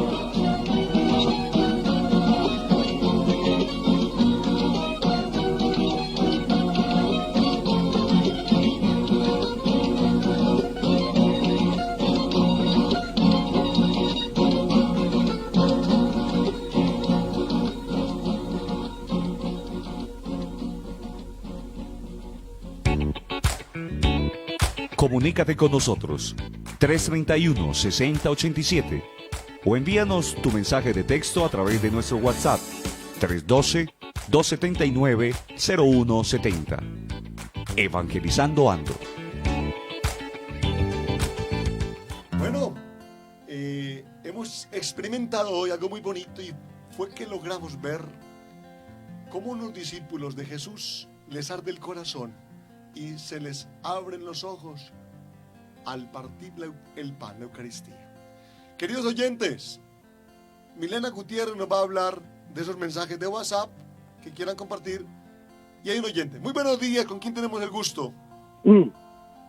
Comunícate con nosotros 331-6087 o envíanos tu mensaje de texto a través de nuestro WhatsApp 312-279-0170. Evangelizando Ando. experimentado hoy algo muy bonito y fue que logramos ver cómo unos discípulos de Jesús les arde el corazón y se les abren los ojos al partir el pan, la Eucaristía. Queridos oyentes, Milena Gutiérrez nos va a hablar de esos mensajes de WhatsApp que quieran compartir. Y hay un oyente. Muy buenos días, ¿con quién tenemos el gusto?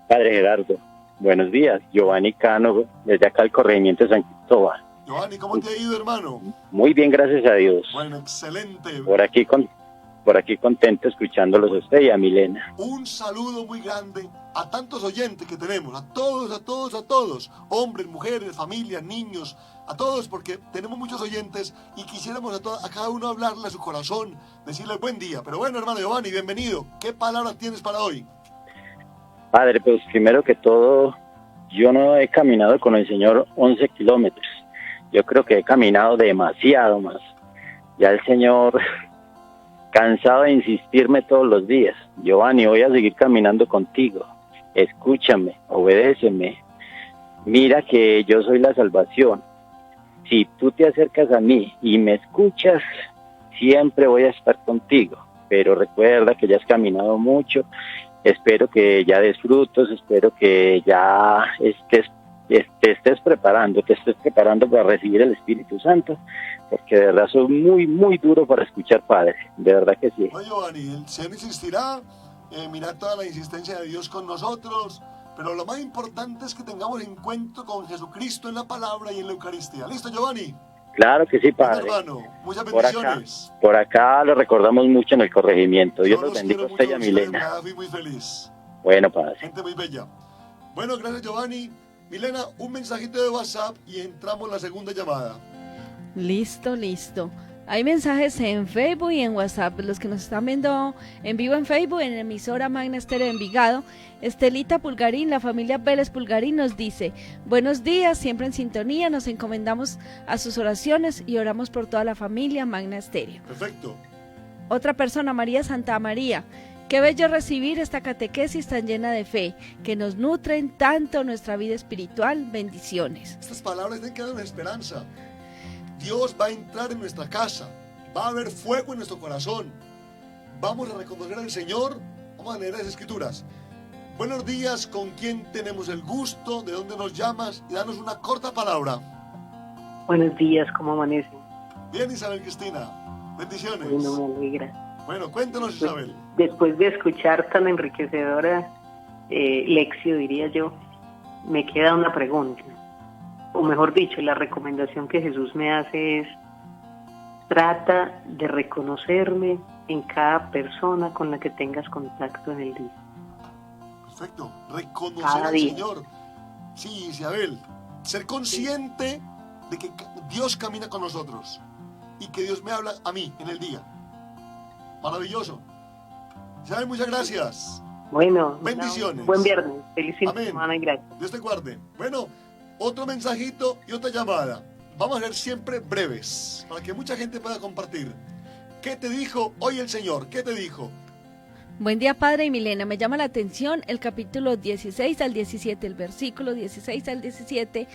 Padre Gerardo, buenos días. Giovanni Cano, desde acá el corregimiento de San Cristóbal. Giovanni, ¿cómo te ha ido, hermano? Muy bien, gracias a Dios. Bueno, excelente. Por aquí contento escuchándolos a usted y a Milena. Un saludo muy grande a tantos oyentes que tenemos, a todos, hombres, mujeres, familias, niños, a todos, porque tenemos muchos oyentes y quisiéramos a cada uno hablarle a su corazón, decirle buen día. Pero bueno, hermano Giovanni, bienvenido. ¿Qué palabras tienes para hoy? Padre, pues primero que todo, yo no he caminado con el Señor 11 kilómetros. Yo creo que he caminado demasiado más. Ya el Señor, cansado de insistirme todos los días: Giovanni, voy a seguir caminando contigo. Escúchame, obedéceme. Mira que yo soy la salvación. Si tú te acercas a mí y me escuchas, siempre voy a estar contigo. Pero recuerda que ya has caminado mucho. Espero que ya des frutos, espero que ya te estés preparando para recibir el Espíritu Santo, porque de verdad soy muy, muy duro para escuchar, Padre, de verdad que sí. Oye, Giovanni, el Señor insistirá, mira toda la insistencia de Dios con nosotros, pero lo más importante es que tengamos encuentro con Jesucristo en la palabra y en la Eucaristía. ¿Listo, Giovanni? Claro que sí, Padre. Hermano, muchas bendiciones. Por acá lo recordamos mucho en el corregimiento. Dios los bendiga a usted y a Milena. Fui muy feliz. Bueno, Padre. Gente muy bella. Bueno, gracias, Giovanni. Milena, un mensajito de WhatsApp y entramos en la segunda llamada. Listo. Hay mensajes en Facebook y en WhatsApp. Los que nos están viendo en vivo en Facebook, en emisora Magna Estéreo de Envigado, Estelita Pulgarín, la familia Vélez Pulgarín nos dice: buenos días, siempre en sintonía, nos encomendamos a sus oraciones y oramos por toda la familia Magna Estéreo. Perfecto. Otra persona, María Santa María: qué bello recibir esta catequesis tan llena de fe, que nos nutren tanto nuestra vida espiritual. Bendiciones. Estas palabras tienen que dar una esperanza. Dios va a entrar en nuestra casa, va a haber fuego en nuestro corazón. Vamos a reconocer al Señor. Vamos a leer las Escrituras. Buenos días, ¿con quién tenemos el gusto? ¿De dónde nos llamas? Y danos una corta palabra. Buenos días, ¿cómo amanecen? Bien, Isabel Cristina. Bendiciones. Bueno, me alegra. Bueno, cuéntanos, Isabel. Después de escuchar tan enriquecedora lección, diría yo, me queda una pregunta. O mejor dicho, la recomendación que Jesús me hace es: trata de reconocerme en cada persona con la que tengas contacto en el día. Perfecto. Reconocer Cada al día. Señor. Sí, Isabel. Ser consciente de que Dios camina con nosotros y que Dios me habla a mí en el día. Maravilloso. Isabel, muchas gracias. Bueno, Bendiciones. buen viernes. Feliz fin de Amén. semana y gracias. Dios te guarde. Bueno, otro mensajito y otra llamada. Vamos a ser siempre breves para que mucha gente pueda compartir. ¿Qué te dijo hoy el Señor? ¿Qué te dijo? Buen día, Padre y Milena. Me llama la atención el capítulo 16 al 17, el versículo 16 al 17,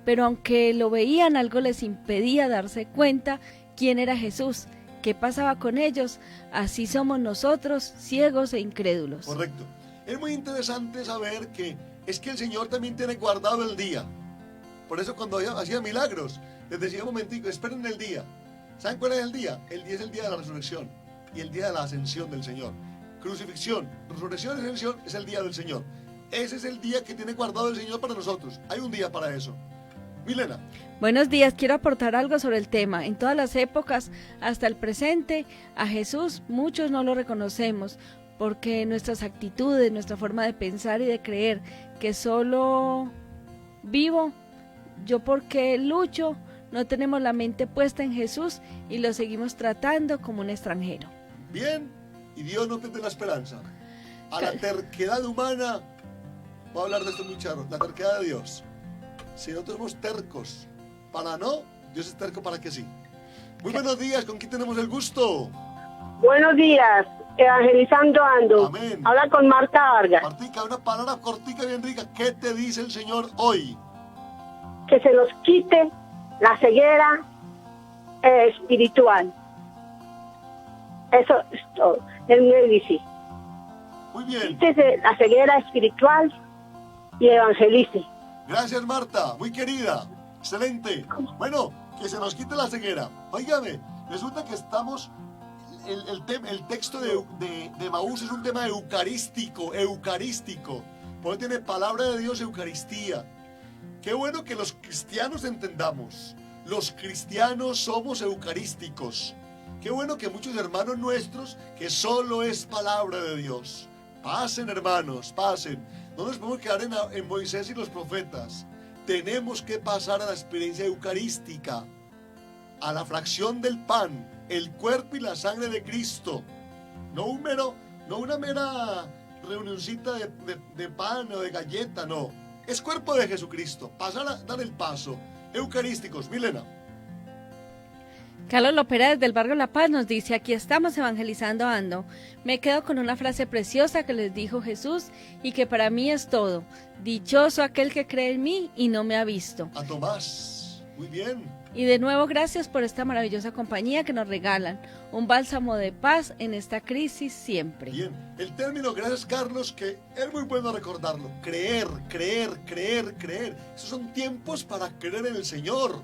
pero aunque lo veían, algo les impedía darse cuenta quién era Jesús, qué pasaba con ellos. Así somos nosotros, ciegos e incrédulos. Correcto. Es muy interesante saber que es que el Señor también tiene guardado el día. Por eso cuando hacía milagros, les decía un momentico, esperen el día. ¿Saben cuál es el día? El día es el día de la resurrección y el día de la ascensión del Señor. Crucifixión, resurrección y ascensión es el día del Señor. Ese es el día que tiene guardado el Señor para nosotros. Hay un día para eso. Milena. Buenos días, quiero aportar algo sobre el tema. En todas las épocas, hasta el presente, a Jesús muchos no lo reconocemos, porque nuestras actitudes, nuestra forma de pensar y de creer que solo vivo, yo porque lucho, no tenemos la mente puesta en Jesús y lo seguimos tratando como un extranjero. Bien, y Dios no pierde la esperanza. A la terquedad humana, voy a hablar de esto muy charro, la terquedad de Dios. Si nosotros somos tercos para no, Dios es terco para que sí. Muy buenos días, ¿con quién tenemos el gusto? Buenos días, evangelizando ando. Amén. Habla con Marta Vargas. Martica, una palabra cortica bien rica. ¿Qué te dice el Señor hoy? Que se nos quite la ceguera espiritual. Eso es todo. Es muy difícil. Muy bien. Quítese la ceguera espiritual y evangelice. Gracias, Marta. Muy querida. Excelente. Bueno, que se nos quite la ceguera. Óigame, resulta que estamos... El texto de Maús es un tema eucarístico. Por eso tiene palabra de Dios, Eucaristía. Qué bueno que los cristianos entendamos. Los cristianos somos eucarísticos. Qué bueno que muchos hermanos nuestros, que solo es palabra de Dios. Pasen, hermanos, pasen. No nos podemos quedar en Moisés y los profetas. Tenemos que pasar a la experiencia eucarística, a la fracción del pan, el cuerpo y la sangre de Cristo. No una mera reunioncita de pan o de galleta, no. Es cuerpo de Jesucristo. Pasar a dar el paso. Eucarísticos. Milena. Carlos Lopera desde el barrio La Paz nos dice: aquí estamos evangelizando ando. Me quedo con una frase preciosa que les dijo Jesús y que para mí es todo. Dichoso aquel que cree en mí y no me ha visto. A Tomás. Muy bien. Y de nuevo gracias por esta maravillosa compañía que nos regalan. Un bálsamo de paz en esta crisis siempre. Bien. El término, gracias Carlos, que es muy bueno recordarlo. Creer. Esos son tiempos para creer en el Señor.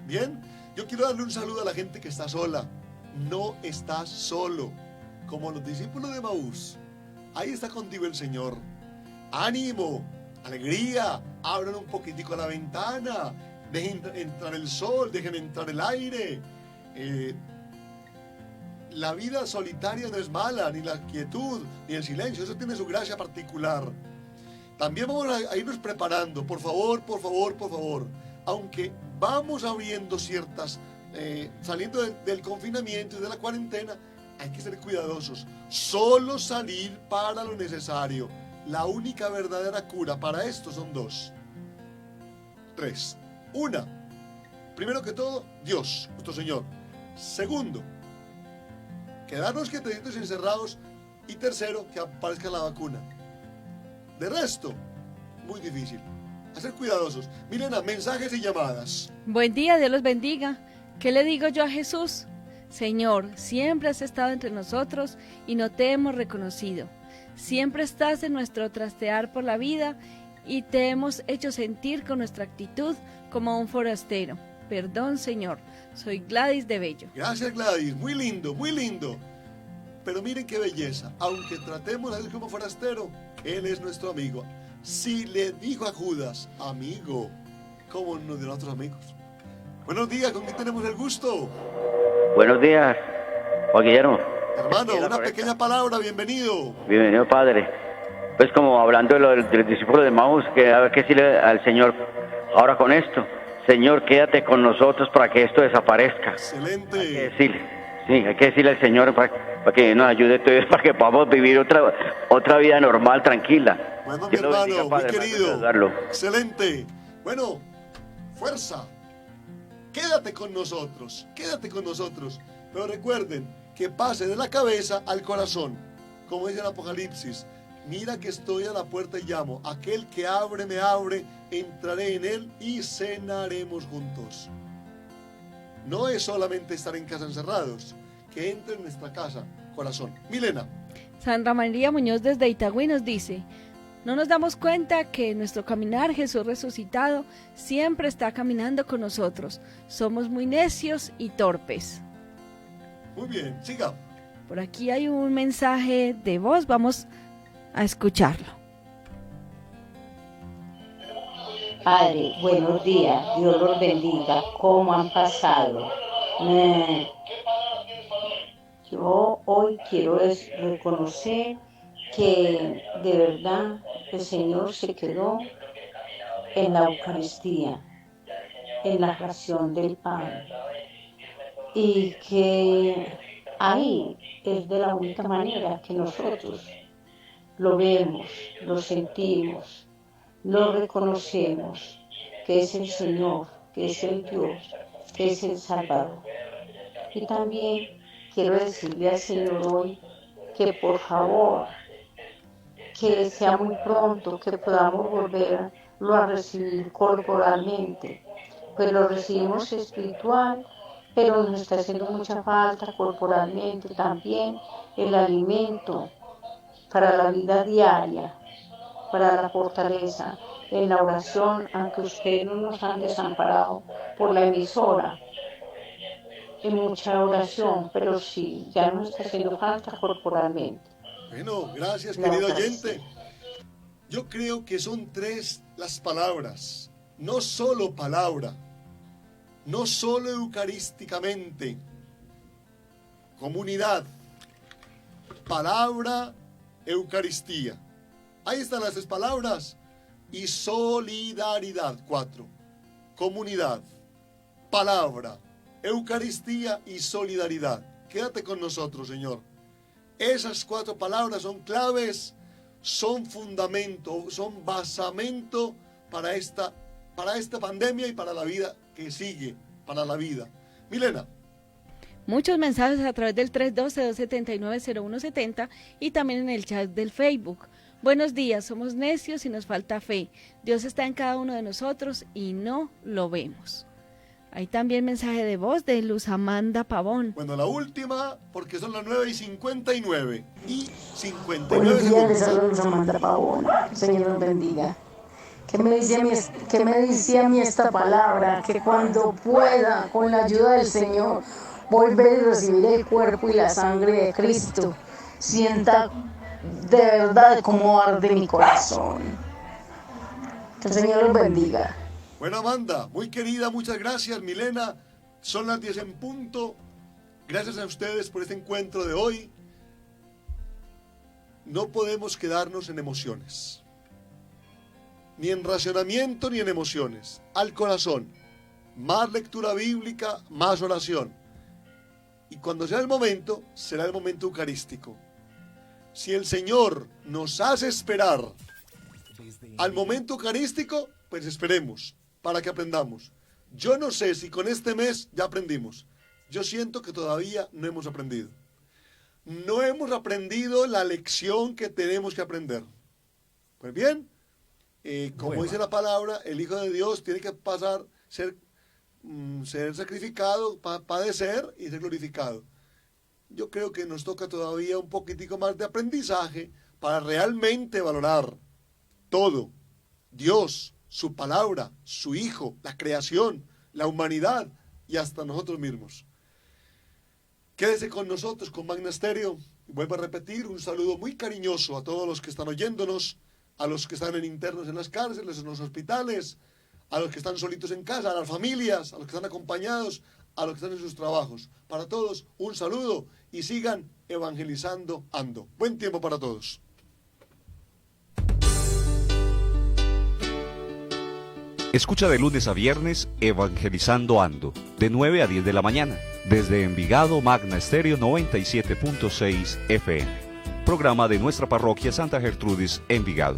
Bien. Yo quiero darle un saludo a la gente que está sola. No estás solo. Como los discípulos de Maús. Ahí está contigo el Señor. Ánimo, alegría. Abran un poquitico la ventana. Dejen entrar el sol, dejen entrar el aire. La vida solitaria no es mala, ni la quietud, ni el silencio. Eso tiene su gracia particular. También vamos a irnos preparando. Por favor. Aunque vamos abriendo ciertas, saliendo del confinamiento y de la cuarentena, hay que ser cuidadosos. Solo salir para lo necesario. La única verdadera cura para esto son 2. 3. 1. Primero que todo, Dios, nuestro Señor. Segundo, quedarnos quietitos y encerrados. Y tercero, que aparezca la vacuna. De resto, muy difícil. A ser cuidadosos. Milena, mensajes y llamadas. Buen día, Dios los bendiga. ¿Qué le digo yo a Jesús? Señor, siempre has estado entre nosotros y no te hemos reconocido. Siempre estás en nuestro trastear por la vida y te hemos hecho sentir con nuestra actitud como un forastero. Perdón, Señor, soy Gladys de Bello. Gracias, Gladys, muy lindo. Pero miren qué belleza, aunque tratemos a Dios como forastero, Él es nuestro amigo. Si le dijo a Judas, amigo, ¿cómo nos dirán otros amigos? Buenos días, ¿con quién tenemos el gusto? Buenos días, Juan Guillermo. Hermano, una pequeña palabra, bienvenido. Bienvenido, padre. Pues como hablando del discípulo de Maús, que a ver qué decirle al Señor ahora con esto. Señor, quédate con nosotros para que esto desaparezca. Excelente. Hay que decirle al Señor para que nos ayude todo, para que podamos vivir otra vida normal, tranquila. Bueno, mi hermano, muy querido. Excelente. Bueno, fuerza. Quédate con nosotros. Pero recuerden que pase de la cabeza al corazón. Como dice el Apocalipsis. Mira que estoy a la puerta y llamo. Aquel que abre, me abre, entraré en él y cenaremos juntos. No es solamente estar en casa encerrados, que entre en nuestra casa, corazón. Milena. Sandra María Muñoz desde Itagüí nos dice: no nos damos cuenta que en nuestro caminar Jesús resucitado siempre está caminando con nosotros. Somos muy necios y torpes. Muy bien, siga. Por aquí hay un mensaje de voz, vamos a escucharlo. Padre, buenos días, Dios los bendiga. ¿Cómo han pasado? Yo hoy quiero reconocer que de verdad el Señor se quedó en la Eucaristía, en la ración del pan, y que ahí es de la única manera que nosotros lo vemos, lo sentimos, lo reconocemos, que es el Señor, que es el Dios, que es el Salvador. Y también quiero decirle al Señor hoy que por favor, que sea muy pronto, que podamos volverlo a recibir corporalmente, pues lo recibimos espiritual, pero nos está haciendo mucha falta corporalmente también el alimento para la vida diaria, para la fortaleza, en la oración, aunque ustedes no nos han desamparado por la emisora, en mucha oración, pero sí, ya nos está haciendo falta corporalmente. Bueno, gracias, La querido Eucaristía. oyente. Yo creo que son tres las palabras, no solo palabra, no solo eucarísticamente, comunidad, palabra, Eucaristía. Ahí están las tres palabras. Y solidaridad, 4. Comunidad, palabra, Eucaristía y solidaridad. Quédate con nosotros, Señor. Esas 4 palabras son claves, son fundamento, son basamento para esta pandemia y para la vida que sigue, para la vida. Milena. Muchos mensajes a través del 312-279-0170 y también en el chat del Facebook. Buenos días, somos necios y nos falta fe. Dios está en cada uno de nosotros y no lo vemos. Hay también mensaje de voz de Luz Amanda Pavón. Bueno, la última, porque son las 9:59 y 59 Buenos días, segundos. les saludo Luz Amanda Pavón. Que el Señor los bendiga. ¿Qué me dice a mí esta palabra? Que cuando pueda, con la ayuda del Señor, volver y recibir el cuerpo y la sangre de Cristo, sienta de verdad cómo arde mi corazón. Que el Señor los bendiga. Bueno, Amanda, muy querida, muchas gracias. Milena, son las 10 en punto. Gracias a ustedes por este encuentro de hoy. No podemos quedarnos en emociones. Ni en racionamiento ni en emociones. Al corazón. Más lectura bíblica, más oración. Y cuando sea el momento, será el momento eucarístico. Si el Señor nos hace esperar al momento eucarístico, pues esperemos para que aprendamos. Yo no sé si con este mes ya aprendimos. Yo siento que todavía no hemos aprendido. No hemos aprendido la lección que tenemos que aprender. Pues bien, como dice la palabra, el Hijo de Dios tiene que pasar, ser sacrificado, padecer y ser glorificado. Yo creo que nos toca todavía un poquitico más de aprendizaje para realmente valorar todo. Dios, su palabra, su Hijo, la creación, la humanidad y hasta nosotros mismos. Quédese con nosotros, con Magna Estéreo. Vuelvo a repetir, un saludo muy cariñoso a todos los que están oyéndonos, a los que están internos en las cárceles, en los hospitales, a los que están solitos en casa, a las familias, a los que están acompañados, a los que están en sus trabajos. Para todos, un saludo y sigan evangelizando ando. Buen tiempo para todos. Escucha de lunes a viernes Evangelizando Ando, de 9 a 10 de la mañana, desde Envigado Magna Estéreo 97.6 FM. Programa de nuestra parroquia Santa Gertrudis, Envigado.